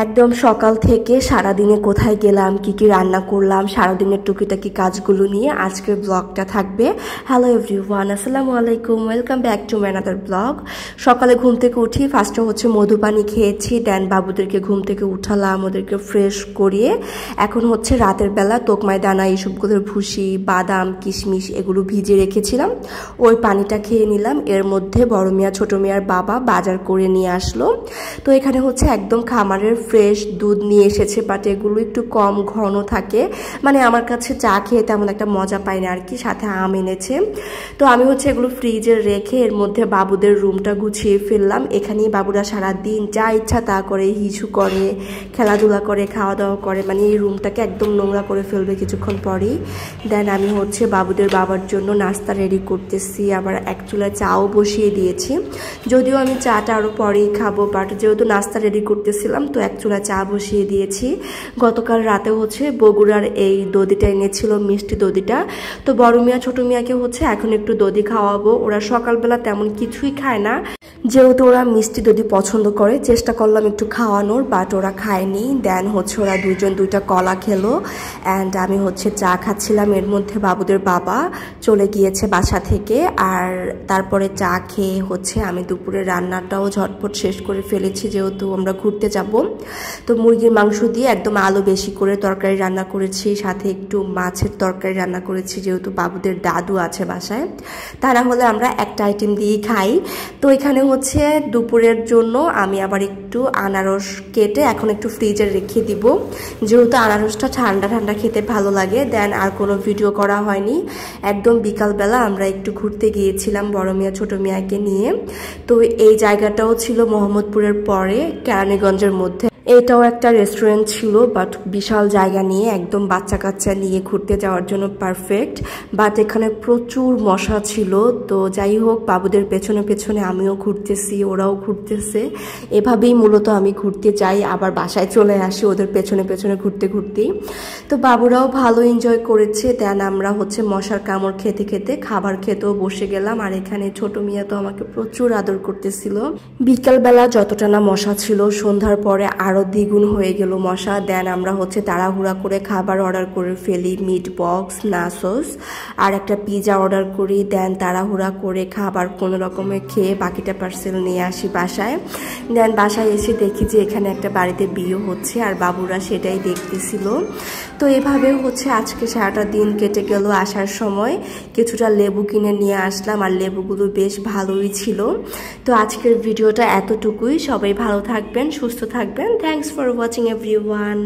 একদম সকাল থেকে সারাদিনে কোথায় গেলাম, কি কি রান্না করলাম, সারাদিনের টুকিটাকি কাজগুলো নিয়ে আজকের ব্লগটা থাকবে। হ্যালো এভরিওয়ান, আসসালামু আলাইকুম, welcome back to my another blog. সকালে ঘুম থেকে উঠি, ফার্স্টে হচ্ছে মধু পানি খেয়েছি, দেন বাবুদেরকে ঘুম থেকে উঠালাম, ওদেরকে ফ্রেশ করিয়ে এখন হচ্ছে রাতের বেলা তোকমাই দানা এইসবগুলোর ভুসি, বাদাম, কিশমিশ এগুলো ভিজে রেখেছিলাম, ওই পানিটা খেয়ে নিলাম। এর মধ্যে বড় মিয়া ছোট মিয়ার বাবা বাজার করে নিয়ে আসলো। তো এখানে হচ্ছে একদম খামারের ফ্রেশ দুধ নিয়ে এসেছে, বাট এগুলো একটু কম ঘন থাকে, মানে আমার কাছে চা খেয়ে তেমন একটা মজা পাই না আর কি। সাথে আম এনেছে, তো আমি হচ্ছে এগুলো ফ্রিজে রেখে এর মধ্যে বাবুদের রুমটা গুছিয়ে ফেললাম। এখানেই বাবুরা সারাদিন যা ইচ্ছা তা করে, হিসু করে, খেলাধুলা করে, খাওয়া দাওয়া করে, মানে এই রুমটাকে একদম নোংরা করে ফেলবে কিছুক্ষণ পরেই। দেন আমি হচ্ছে বাবুদের বাবার জন্য নাস্তা রেডি করতেছি, আবার এক চুলায় চাও বসিয়ে দিয়েছি। যদিও আমি চাটা আরও পরেই খাবো, বাট যেহেতু নাস্তা রেডি করতেছিলাম তো এক চুলা চা বসিয়ে দিয়েছি। গতকাল রাতে হচ্ছে বগুড়ার এই দধিটা এনেছিল, মিষ্টি দধিটা। তো বড় মিয়া ছোট মিয়াকে হচ্ছে এখন একটু দধি খাওয়াবো। ওরা সকালবেলা তেমন কিছুই খায় না, যেহেতু ওরা মিষ্টি দধি পছন্দ করে। চেষ্টা করলাম একটু খাওয়ানোর, বাট ওরা খায়নি। দেন হচ্ছে ওরা দুইজন দুইটা কলা খেলো, অ্যান্ড আমি হচ্ছে চা খাচ্ছিলাম। এর মধ্যে বাবুদের বাবা চলে গিয়েছে বাসা থেকে, আর তারপরে চা খেয়ে হচ্ছে আমি দুপুরের রান্নাটাও ঝটপট শেষ করে ফেলেছি, যেহেতু আমরা ঘুরতে যাব। তো মুরগির মাংস দিয়ে একদম আলু বেশি করে তরকারি রান্না করেছি, সাথে একটু মাছের তরকারি রান্না করেছি, যেহেতু বাবুদের দাদু আছে বাসায়, তা না হলে আমরা একটা আইটেম দিয়েই খাই। তো এখানে হচ্ছে দুপুরের জন্য আমি আবার একটু আনারস কেটে এখন একটু ফ্রিজে রেখে দিব, যেহেতু আনারসটা ঠান্ডা ঠান্ডা খেতে ভালো লাগে। দেন আর কোনো ভিডিও করা হয়নি, একদম বিকালবেলা আমরা একটু ঘুরতে গিয়েছিলাম বড় মিয়া ছোট মিয়াকে নিয়ে। তো এই জায়গাটাও ছিল মোহাম্মদপুরের পরে কেরানীগঞ্জের মধ্যে। এটাও একটা রেস্টুরেন্ট ছিল, বাট বিশাল জায়গা নিয়ে, একদম বাচ্চা কাচ্চা নিয়ে ঘুরতে যাওয়ার জন্য পারফেক্ট। বাট এখানে প্রচুর মশা ছিল। তো যাই হোক, বাবুদের পেছনে পেছনে আমিও ঘুরতেছি, ওরাও ঘুরতেছে, এভাবেই মূলত আমি ঘুরতে যাই, আবার বাসায় চলে আসি ওদের পেছনে পেছনে ঘুরতে ঘুরতেই। তো বাবুরাও ভালো এনজয় করেছে। দেন আমরা হচ্ছে মশার কামড় খেতে খেতে খাবার খেতেও বসে গেলাম। আর এখানে ছোট মিয়া তো আমাকে প্রচুর আদর করতেছিল। বিকালবেলা যতটা না মশা ছিল, সন্ধ্যার পরে আরও দ্বিগুণ হয়ে গেল মশা। দেন আমরা হচ্ছে তাড়াহুড়া করে খাবার অর্ডার করে ফেলি, মিট বক্স, নাসোস আর একটা পিজা অর্ডার করি। দেন তাড়াহুড়া করে খাবার কোনো রকমে খেয়ে বাকিটা পার্সেল নিয়ে আসি বাসায়। দেন বাসায় এসে দেখি যে এখানে একটা বাড়িতে বিয়ে হচ্ছে, আর বাবুরা সেটাই দেখতেছিল। তো এভাবে হচ্ছে আজকে সারাটা দিন কেটে গেল। আসার সময় কিছুটা লেবু কিনে নিয়ে আসলাম, আর লেবুগুলো বেশ ভালোই ছিল। তো আজকের ভিডিওটা এতটুকুই। সবাই ভালো থাকবেন, সুস্থ থাকবেন। Thanks for watching everyone.